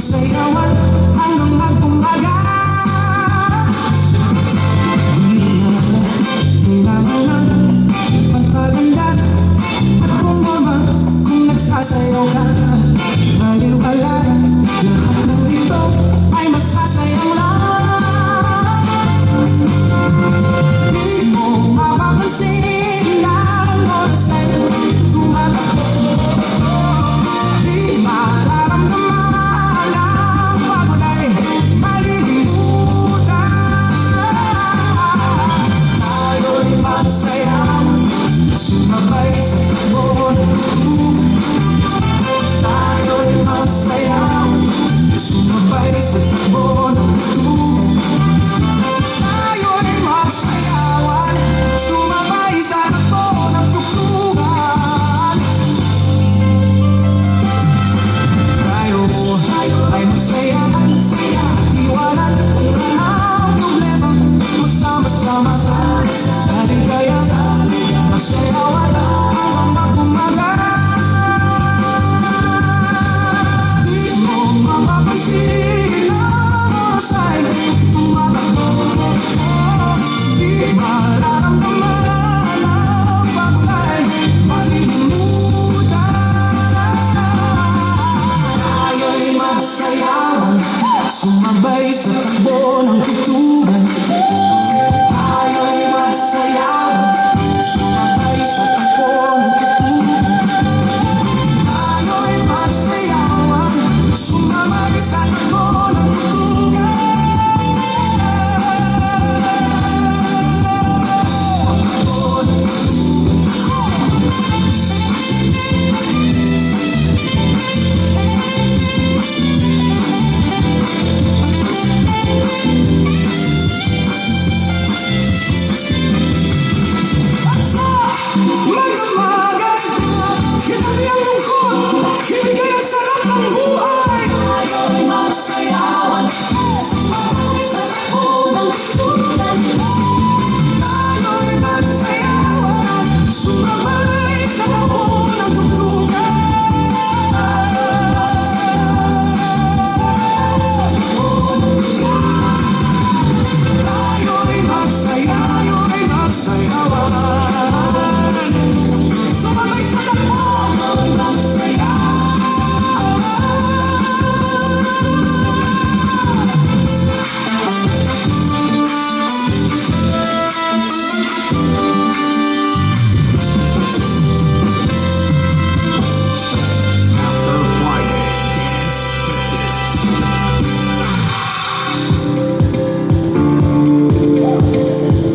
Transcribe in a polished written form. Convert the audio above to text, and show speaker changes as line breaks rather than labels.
magsayawan hanggang mag-umaga. Kailangan ng pagpaganda at bumaba kung nagsasayaw ka. Dahil wala lahat ng ito ay masasayang lang. Di mo mapapansin na ang oras ay tumatakbo. Di mararamdaman ang pagod ay malilimutan. Tayo'y magsayawan, sumabay sa takbo ng tunog. Tayo'y magsayawan, sumabay sa takbo ng tunog. Tayo'y magsayawan, sumabay sa takbo ng tugtugan. Tayo ay magsayawan, iwanan ang problema, magsama-sama sa ligaya. Magsayawan hanggang mag-umaga. Di mo mapapansin ang oras ay tumatakbo. Di mararamdaman ang pagod ay malilimutan. Tayo'y magsayawan, sumabay sa